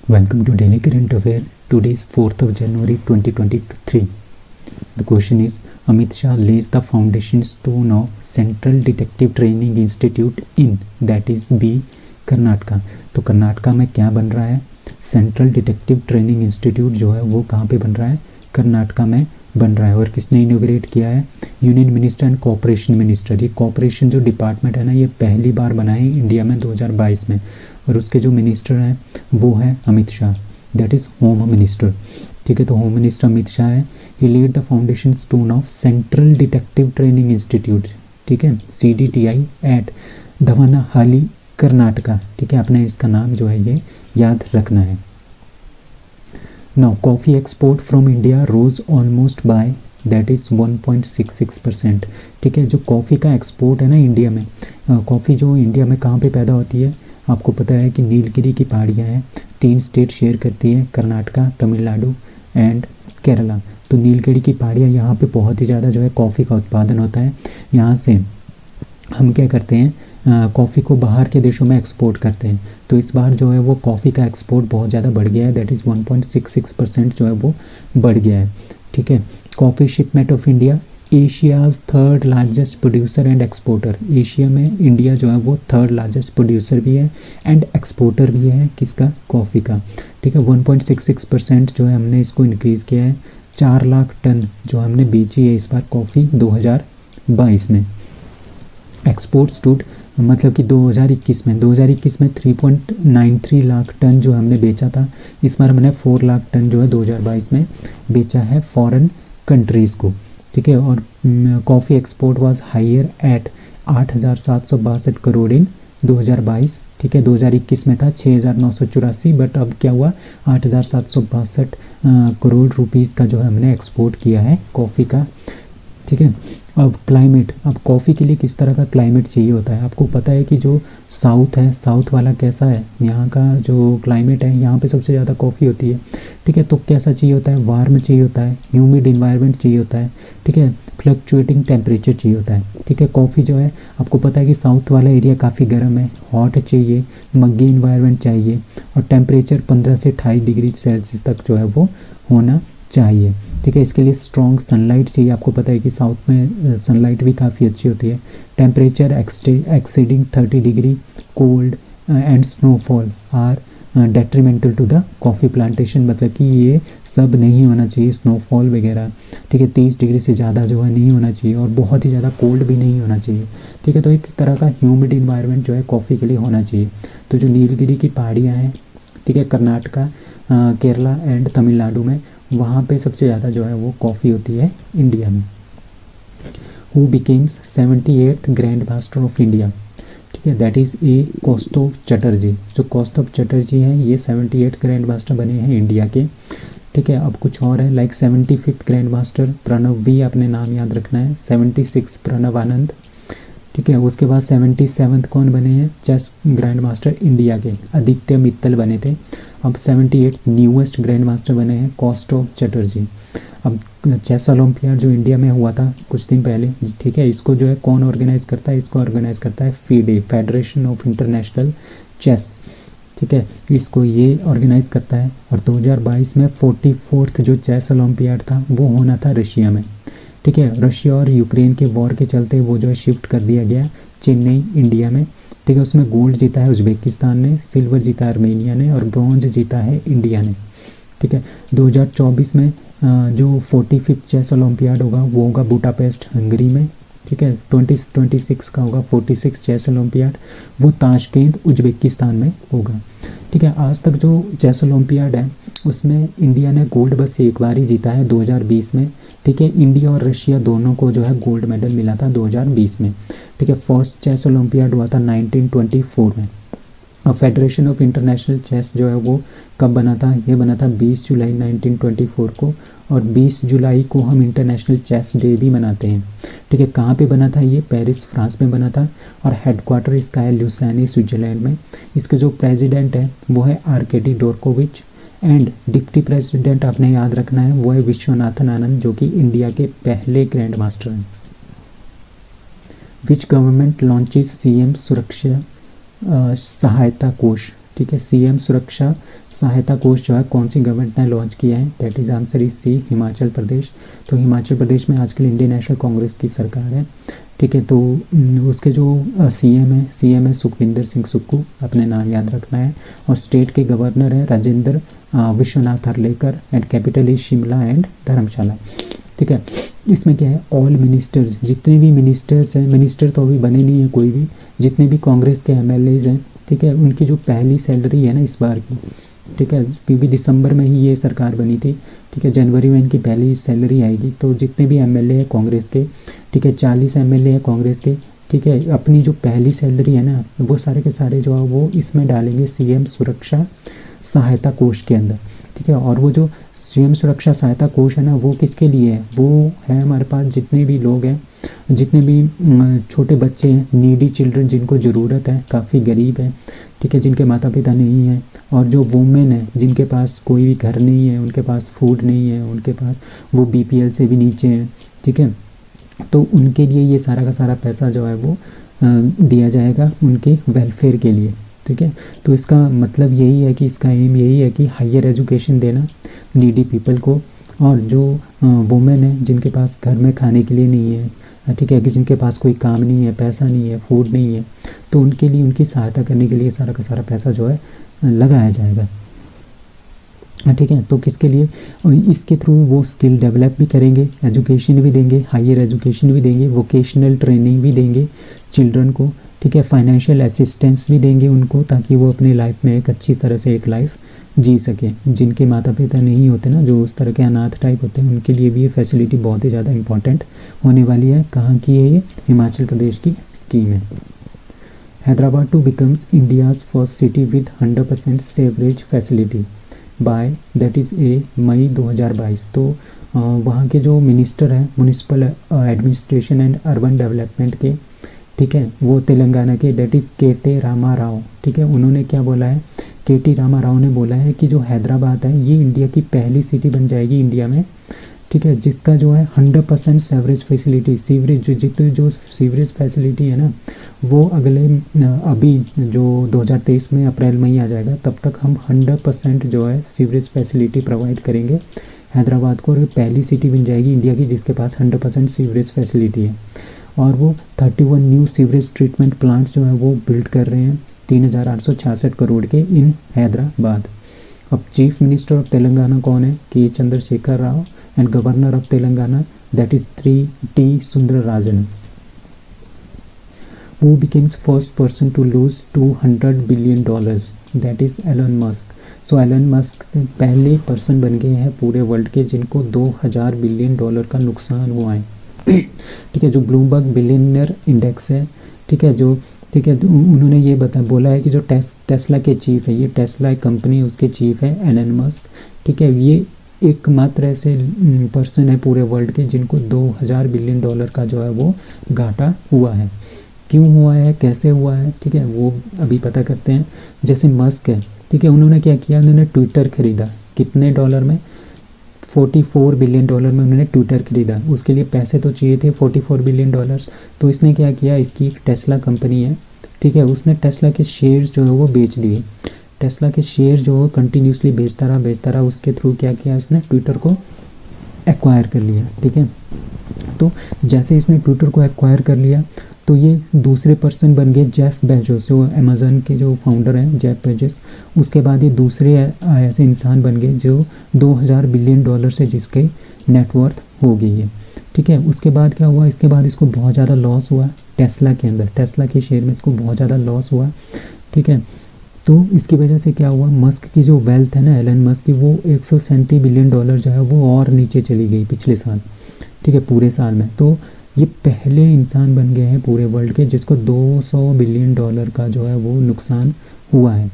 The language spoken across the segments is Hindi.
Welcome to Daily Current Affair. Today is 4th of January 2023. The question is Amit Shah lays the foundation stone of Central Detective Training Institute in that is B Karnataka. तो कर्नाटका में क्या बन रहा है? सेंट्रल डिटेक्टिव ट्रेनिंग इंस्टीट्यूट जो है वो कहाँ पे बन रहा है? कर्नाटका में बन रहा है। और किसने इनोग्रेट किया है? Union minister and cooperation minister. ये कोऑपरेशन जो डिपार्टमेंट है ना, ये पहली बार बना है इंडिया में 2022 में। और उसके जो मिनिस्टर हैं वो है Amit Shah, that is home minister. ठीक है, तो होम मिनिस्टर अमित शाह है। He laid the foundation stone of central detective training institute, ठीक है, CDTI एट धवनाहाली कर्नाटका। ठीक है, आपने इसका नाम जो है ये याद रखना है। Now coffee export from India rose almost by that is 1.66%। ठीक है, जो कॉफ़ी का एक्सपोर्ट है ना इंडिया में, कॉफ़ी जो इंडिया में कहाँ पे पैदा होती है, आपको पता है कि नीलगिरी की पहाड़ियाँ हैं, 3 स्टेट शेयर करती है, कर्नाटका, तमिलनाडु एंड केरला। तो नीलगिरी की पहाड़ियाँ यहाँ पे बहुत ही ज़्यादा जो है कॉफ़ी का उत्पादन होता है। यहाँ से हम क्या करते हैं, कॉफ़ी को बाहर के देशों में एक्सपोर्ट करते हैं। तो इस बार जो है वो कॉफ़ी का एक्सपोर्ट बहुत ज़्यादा बढ़ गया है, दैट इज़ 1.66% जो है वो बढ़ गया है। ठीक है, coffee shipment of India Asia's 3rd largest producer and exporter. Asia में इंडिया जो है वो 3rd लार्जेस्ट प्रोड्यूसर भी है एंड एक्सपोर्टर भी है, किसका? कॉफ़ी का। ठीक है, 1.66% जो है हमने इसको इंक्रीज़ किया है। 4 लाख टन जो हमने बेची है इस बार कॉफ़ी 2022 में। एक्सपोर्ट्स टूट मतलब कि 2021 में 3.93 लाख टन जो हमने बेचा था, इस बार हमने 4 लाख टन जो है 2022 में बेचा है फॉरेन कंट्रीज़ को। ठीक है, और coffee export was higher at 8,762 crore in 2022। ठीक है, 2021 में था 6,984, बट अब क्या हुआ, 8,762 करोड़ रुपीज़ का जो है हमने एक्सपोर्ट किया है कॉफ़ी का। ठीक है, अब क्लाइमेट, अब कॉफ़ी के लिए किस तरह का क्लाइमेट चाहिए होता है? आपको पता है कि जो साउथ है, साउथ वाला कैसा है, यहाँ का जो क्लाइमेट है, यहाँ पे सबसे ज़्यादा कॉफ़ी होती है। ठीक है, तो कैसा चाहिए होता है? वार्म चाहिए होता है, ह्यूमिड इन्वायरमेंट चाहिए होता है। ठीक है, फ्लक्चुएटिंग टेम्परेचर चाहिए होता है। ठीक है, कॉफ़ी जो है आपको पता है कि साउथ वाला एरिया काफ़ी गर्म है, हॉट चाहिए, मग्गी इन्वायरमेंट चाहिए, और टेम्परेचर 15 से 28 डिग्री सेल्सियस तक जो है वो होना चाहिए। ठीक है, इसके लिए स्ट्रॉन्ग सनलाइट चाहिए। आपको पता है कि साउथ में सनलाइट भी काफ़ी अच्छी होती है। Temperature exceeding 30 degree, cold and snowfall are detrimental to the coffee plantation, मतलब कि ये सब नहीं होना चाहिए, स्नोफॉल वगैरह। ठीक है, 30 डिग्री से ज़्यादा जो है नहीं होना चाहिए, और बहुत ही ज़्यादा कोल्ड भी नहीं होना चाहिए। ठीक है, तो एक तरह का ह्यूमिड इन्वायरमेंट जो है कॉफ़ी के लिए होना चाहिए। तो जो नीलगिरी की पहाड़ियाँ हैं, ठीक है, कर्नाटका, केरला एंड तमिलनाडु में, वहाँ पे सबसे ज़्यादा जो है वो कॉफ़ी होती है इंडिया में। Who becomes 78th grand master of India? ठीक है, दैट इज़ ए कौस्तुभ चटर्जी। जो कौस्तुभ चटर्जी हैं ये 78th ग्रैंड मास्टर बने हैं इंडिया के। ठीक है, अब कुछ और है, like 75th grand master Pranav V, अपने नाम याद रखना है, 76 प्रणव आनंद। ठीक है, उसके बाद 77th कौन बने हैं? चेस ग्रैंड मास्टर इंडिया के आदित्य मित्तल बने थे। अब 78 न्यूएस्ट ग्रैंड मास्टर बने हैं कौस्तुभ चटर्जी। अब चेस ओलंपियाड जो इंडिया में हुआ था कुछ दिन पहले, ठीक है, इसको जो है कौन ऑर्गेनाइज करता है? इसको ऑर्गेनाइज करता है FIDE, federation of international chess. ठीक है, इसको ये ऑर्गेनाइज करता है। और 2022 में 44th जो चेस ओलंपियाड था वो होना था रशिया में। ठीक है, रशिया और यूक्रेन के वॉर के चलते वो जो है शिफ्ट कर दिया गया चेन्नई, इंडिया में। ठीक है, उसमें गोल्ड जीता है उज्बेकिस्तान ने, सिल्वर जीता है आर्मेनिया ने, और ब्रॉन्ज जीता है इंडिया ने। ठीक है, 2024 में जो 45th चेस ओलंपियाड होगा वो होगा बुडापेस्ट, हंगरी में। ठीक है, 2026 का होगा 46 चेस ओलंपियाड, वो ताशकेंत, उज्बेकिस्तान में होगा। ठीक है, आज तक जो चेस ओलंपियाड है उसमें इंडिया ने गोल्ड बस एक बार ही जीता है, 2020 में। ठीक है, इंडिया और रशिया दोनों को जो है गोल्ड मेडल मिला था 2020 में। ठीक है, फर्स्ट चेस ओलंपियाड हुआ था 1924 में। और फेडरेशन ऑफ इंटरनेशनल चेस जो है वो कब बना था? ये बना था 20 जुलाई 1924 को, और 20 जुलाई को हम इंटरनेशनल चेस डे भी मनाते हैं। ठीक है, कहाँ पे बना था ये? पेरिस, फ्रांस में बना था, और हेडक्वार्टर इसका है ल्यूसानी, स्विट्जरलैंड में। इसके जो प्रेसिडेंट है वो है आर्केडी डोरकोविच, एंड डिप्टी प्रेसिडेंट आपने याद रखना है वो है विश्वनाथन आनंद, जो कि इंडिया के पहले ग्रैंड मास्टर हैं। विच गवर्नमेंट लॉन्चेस CM सुरक्षा सहायता कोष? ठीक है। सीएम सुरक्षा सहायता कोष जो है कौन सी गवर्नमेंट ने लॉन्च किया है? That is answer is C, Himachal Pradesh. तो हिमाचल प्रदेश में आजकल इंडियन नेशनल कांग्रेस की सरकार है, ठीक है। तो उसके जो सीएम है सुखविंदर सिंह सुक्खू, अपने नाम याद रखना है। और स्टेट के गवर्नर है Rajendra Vishwanath Arlekar and capital is Shimla and Dharamshala, ठीक है। इसमें क्या है, ऑल मिनिस्टर्स, जितने भी मिनिस्टर्स हैं, मिनिस्टर तो अभी बने नहीं है कोई भी, जितने भी कांग्रेस के एमएलएज हैं, ठीक है, उनकी जो पहली सैलरी है ना इस बार की, ठीक है, क्योंकि दिसंबर में ही ये सरकार बनी थी, ठीक है, जनवरी में इनकी पहली सैलरी आएगी। तो जितने भी एमएलए हैं कांग्रेस के, ठीक है, 40 एमएलए हैं कांग्रेस के, ठीक है, अपनी जो पहली सैलरी है ना वो सारे के सारे जो है वो इसमें डालेंगे सीएम सुरक्षा सहायता कोष के अंदर, ठीक है। और वो जो सीएम सुरक्षा सहायता कोष है ना वो किसके लिए है? वो है हमारे पास जितने भी लोग हैं, जितने भी छोटे बच्चे हैं, नीडी चिल्ड्रन, जिनको ज़रूरत है, काफ़ी गरीब है, ठीक है, जिनके माता पिता नहीं हैं, और जो वुमेन है जिनके पास कोई भी घर नहीं है, उनके पास फूड नहीं है, उनके पास वो बीपीएल से भी नीचे हैं, ठीक है। तो उनके लिए ये सारा का सारा पैसा जो है वो दिया जाएगा उनके वेलफेयर के लिए, ठीक है। तो इसका मतलब यही है कि इसका एम यही है कि हायर एजुकेशन देना नीडी पीपल को, और जो वुमेन है जिनके पास घर में खाने के लिए नहीं है, ठीक है, कि जिनके पास कोई काम नहीं है, पैसा नहीं है, फूड नहीं है, तो उनके लिए उनकी सहायता करने के लिए सारा का सारा पैसा जो है लगाया जाएगा, ठीक है। तो किसके लिए? इसके थ्रू वो स्किल डेवलप भी करेंगे, एजुकेशन भी देंगे, हायर एजुकेशन भी देंगे, वोकेशनल ट्रेनिंग भी देंगे चिल्ड्रन को, ठीक है, फाइनेंशियल असिस्टेंस भी देंगे उनको, ताकि वो अपनी लाइफ में एक अच्छी तरह से एक लाइफ जी सके। जिनके माता पिता नहीं होते ना, जो उस तरह के अनाथ टाइप होते हैं, उनके लिए भी ये फैसिलिटी बहुत ही ज़्यादा इंपॉर्टेंट होने वाली है। कहाँ की है ये? हिमाचल प्रदेश की स्कीम है। Hyderabad to becomes India's first city with 100% sewerage facility by that is a May 2022। तो वहाँ के जो मिनिस्टर हैं municipal administration and urban development के, ठीक है, वो तेलंगाना के, that is K T. Rama Rao, ठीक है। उन्होंने क्या बोला है? के.टी. रामा राव ने बोला है कि जो हैदराबाद है ये इंडिया की पहली सिटी बन जाएगी इंडिया में, ठीक है, जिसका जो है 100% सीवरेज फैसिलिटी, सीवरेज जितनी जो सीवरेज फैसिलिटी है ना वो अभी जो 2023 में अप्रैल में ही आ जाएगा, तब तक हम 100% जो है सीवरेज फैसिलिटी प्रोवाइड करेंगे हैदराबाद को, और पहली सिटी बन जाएगी इंडिया की जिसके पास 100% सीवरेज फैसिलिटी है। और वो 31 न्यू सीवरेज ट्रीटमेंट प्लांट्स जो है वो बिल्ड कर रहे हैं 3866 करोड़ के इन हैदराबाद। अब चीफ मिनिस्टर ऑफ तेलंगाना कौन है? K Chandrashekar Rao, and governor of Telangana that is T Soundararajan. Who becomes first person to lose $200 billion? That is Elon Musk. So Elon Musk पहले पर्सन बन गए हैं पूरे वर्ल्ड के जिनको $2000 बिलियन का नुकसान हुआ है, ठीक है। जो ब्लूमबर्ग बिलियनियर इंडेक्स है, ठीक है, जो ठीक है, उन्होंने ये बोला है कि जो टेस्ला के चीफ है, ये टेस्ला कंपनी उसके चीफ है एलन मस्क, ठीक है। ये एकमात्र ऐसे पर्सन है पूरे वर्ल्ड के जिनको $2000 बिलियन का जो है वो घाटा हुआ है। क्यों हुआ है, कैसे हुआ है, ठीक है, वो अभी पता करते हैं। जैसे मस्क है, ठीक है, उन्होंने क्या किया, उन्होंने ट्विटर खरीदा, कितने डॉलर में? $44 बिलियन में उन्होंने ट्विटर खरीदा। उसके लिए पैसे तो चाहिए थे $44 बिलियन। तो इसने क्या किया, इसकी एक टेस्ला कंपनी है, ठीक है, उसने टेस्ला के शेयर्स जो है वो बेच दिए। टेस्ला के शेयर जो है कंटिन्यूसली बेचता रहा। उसके थ्रू क्या किया, इसने ट्विटर को एक्वायर कर लिया, ठीक है। तो जैसे इसने ट्विटर को एक्वायर कर लिया तो ये दूसरे पर्सन बन गए जेफ बेजोस, जो अमेज़न के जो फाउंडर हैं जेफ बेजोस। उसके बाद ये दूसरे ऐसे इंसान बन गए जो $2000 बिलियन से जिसके नेटवर्थ हो गई है, ठीक है। उसके बाद क्या हुआ, इसके बाद इसको बहुत ज़्यादा लॉस हुआ टेस्ला के अंदर, टेस्ला के शेयर में इसको बहुत ज़्यादा लॉस हुआ, ठीक है। तो इसकी वजह से क्या हुआ, मस्क की जो वेल्थ है ना, एलन मस्क की, वो $137 बिलियन जो है वो और नीचे चली गई पिछले साल, ठीक है, पूरे साल में। तो ये पहले इंसान बन गए हैं पूरे वर्ल्ड के जिसको $200 बिलियन का जो है वो नुकसान हुआ है।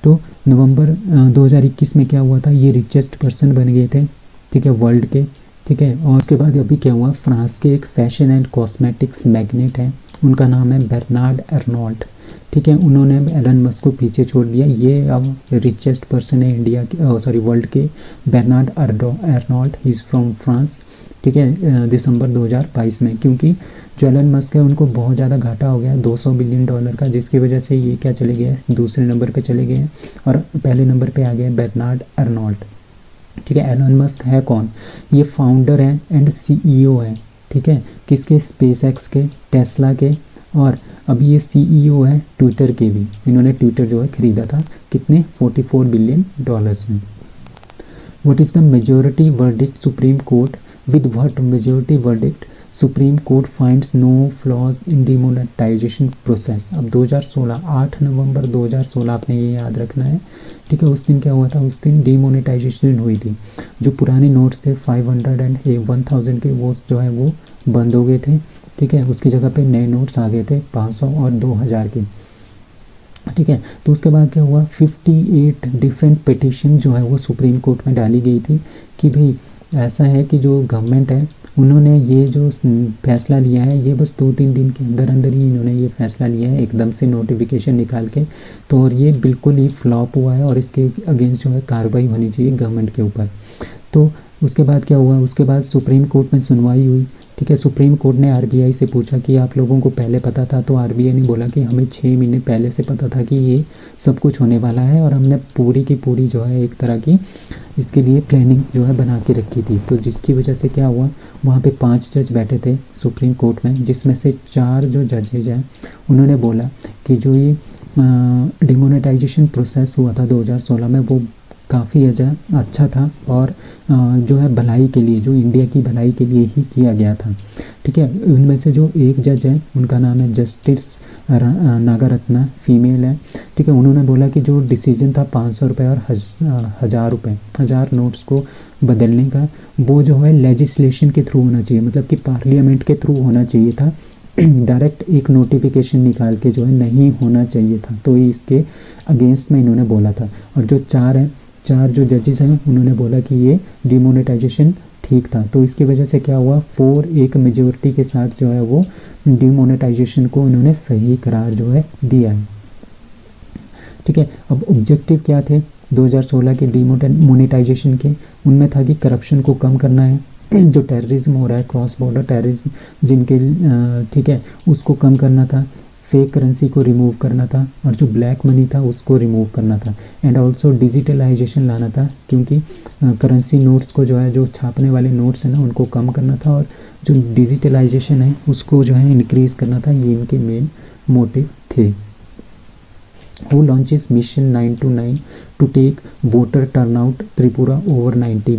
तो नवंबर 2021 में क्या हुआ था, ये रिचेस्ट पर्सन बन गए थे, ठीक है, वर्ल्ड के, ठीक है। और उसके बाद अभी क्या हुआ, फ्रांस के एक फैशन एंड कॉस्मेटिक्स मैग्नेट हैं, उनका नाम है बर्नार्ड अर्नोल्ट, ठीक है। उन्होंने एलन मस्क को पीछे छोड़ दिया। ये अब रिचेस्ट पर्सन है इंडिया के वर्ल्ड के, Bernard Arnault, he is from France, ठीक है, दिसंबर 2022 में, क्योंकि जो एलन मस्क है उनको बहुत ज़्यादा घाटा हो गया 200 बिलियन डॉलर का, जिसकी वजह से ये क्या चले गए, दूसरे नंबर पे चले गए हैं और पहले नंबर पे आ गए बेर्नार्ड अर्नोल्ट। ठीक है, एलन मस्क है कौन, ये फाउंडर है एंड सीईओ है, ठीक है, किसके, स्पेसएक्स के, टेस्ला के, और अभी ये सीईओ है ट्विटर के भी। इन्होंने ट्विटर जो है खरीदा था कितने, 44 बिलियन डॉलर्स में। What is the majority verdict supreme court, with what majority verdict supreme court finds no flaws in demonetisation process. अब 2016, 8 नवंबर 2016 आपने ये याद रखना है, ठीक है। उस दिन क्या हुआ था, उस दिन डिमोनेटाइजेशन हुई थी। जो पुराने नोट्स थे 500 एंड 1000 के, वो जो है वो बंद हो गए थे, ठीक है। उसकी जगह पे नए नोट्स आ गए थे 500 और 2000 के, ठीक है। तो उसके बाद क्या हुआ, 58 डिफरेंट पिटीशन जो है वो सुप्रीम कोर्ट में डाली गई थी कि भाई ऐसा है कि जो गवर्नमेंट है उन्होंने ये जो फैसला लिया है, ये बस 2-3 दिन के अंदर अंदर ही इन्होंने ये फैसला लिया है एकदम से नोटिफिकेशन निकाल के, तो और ये बिल्कुल ही फ्लॉप हुआ है और इसके अगेंस्ट जो है कार्रवाई होनी चाहिए गवर्नमेंट के ऊपर। तो उसके बाद क्या हुआ, उसके बाद सुप्रीम कोर्ट में सुनवाई हुई, ठीक है। सुप्रीम कोर्ट ने आरबीआई से पूछा कि आप लोगों को पहले पता था, तो आरबीआई ने बोला कि हमें 6 महीने पहले से पता था कि ये सब कुछ होने वाला है और हमने पूरी की पूरी जो है एक तरह की इसके लिए प्लानिंग जो है बना के रखी थी। तो जिसकी वजह से क्या हुआ, वहाँ पे 5 जज बैठे थे सुप्रीम कोर्ट में, जिसमें से 4 जो जजेज हैं उन्होंने बोला कि जो ये डिमोनेटाइजेशन प्रोसेस हुआ था 2016 में वो काफ़ी अच्छा था और जो है भलाई के लिए, जो इंडिया की भलाई के लिए ही किया गया था, ठीक है। उनमें से जो एक जज है उनका नाम है जस्टिस नागारत्ना, फीमेल है, ठीक है। उन्होंने बोला कि जो डिसीजन था 500 रुपये और 1000 नोट्स को बदलने का, वो जो है लेजिस्लेशन के थ्रू होना चाहिए, मतलब कि पार्लियामेंट के थ्रू होना चाहिए था, डायरेक्ट एक नोटिफिकेशन निकाल के जो है नहीं होना चाहिए था। तो इसके अगेंस्ट में इन्होंने बोला था। और जो 4 जो जजेस हैं उन्होंने बोला कि ये डिमोनेटाइजेशन ठीक था। तो इसकी वजह से क्या हुआ, 4-1 मेजॉरिटी के साथ जो है वो डिमोनेटाइजेशन को इन्होंने सही करार जो है दिया है, ठीक है। अब ऑब्जेक्टिव क्या थे 2016 के डिमोनेटाइजेशन के, उनमें था कि करप्शन को कम करना है, जो टेररिज्म हो रहा है, क्रॉस बॉर्डर टेररिज्म जिनके, ठीक है, उसको कम करना था, फेक करेंसी को रिमूव करना था और जो ब्लैक मनी था उसको रिमूव करना था, एंड ऑल्सो डिजिटलाइजेशन लाना था, क्योंकि करेंसी नोट्स को जो है, जो छापने वाले नोट्स हैं ना उनको कम करना था और जो डिजिटलाइजेशन है उसको जो है इंक्रीज़ करना था। ये इनके मेन मोटिव थे। Who launches mission 929 to take voter turnout Tripura over 90,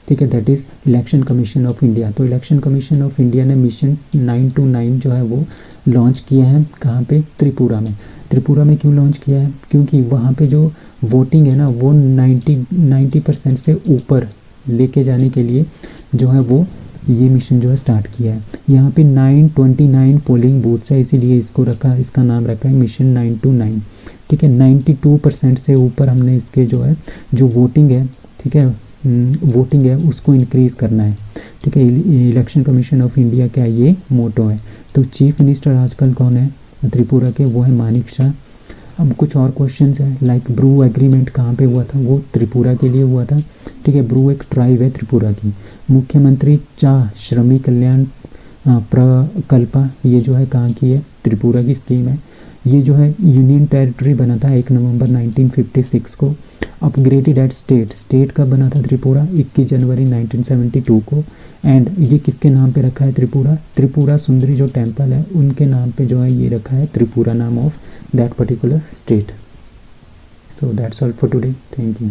ठीक है, that is election commission of India. तो इलेक्शन कमीशन ऑफ इंडिया ने मिशन 929 जो है वो लॉन्च किया है, कहाँ पे, त्रिपुरा में। त्रिपुरा में क्यों लॉन्च किया है, क्योंकि वहाँ पे जो वोटिंग है ना वो 90% से ऊपर लेके जाने के लिए जो है वो ये मिशन जो है स्टार्ट किया है। यहाँ पे 929 पोलिंग बूथ्स है, इसीलिए इसका नाम रखा है मिशन 929, ठीक है। 92% से ऊपर हमने इसके जो है जो वोटिंग है, ठीक है, वोटिंग है उसको इंक्रीज़ करना है, ठीक है। इलेक्शन कमीशन ऑफ इंडिया का ये मोटो है। तो चीफ मिनिस्टर आजकल कौन है त्रिपुरा के, वो है मानिक शाह। अब कुछ और क्वेश्चंस हैं, लाइक ब्रू एग्रीमेंट कहाँ पे हुआ था, वो त्रिपुरा के लिए हुआ था, ठीक है। ब्रू एक ट्राइब है त्रिपुरा की। मुख्यमंत्री चाह श्रमिक कल्याण प्रकल्पा, ये जो है कहाँ की है, त्रिपुरा की स्कीम है। ये जो है यूनियन टेरिटरी बना था 1 नवंबर 1956 को। अपग्रेडेड एट स्टेट कब बना था त्रिपुरा, 21 जनवरी 1972 को। एंड ये किसके नाम पे रखा है त्रिपुरा सुंदरी जो टेम्पल है उनके नाम पे जो है ये रखा है त्रिपुरा नाम of that particular state. So that's all for today, thank you.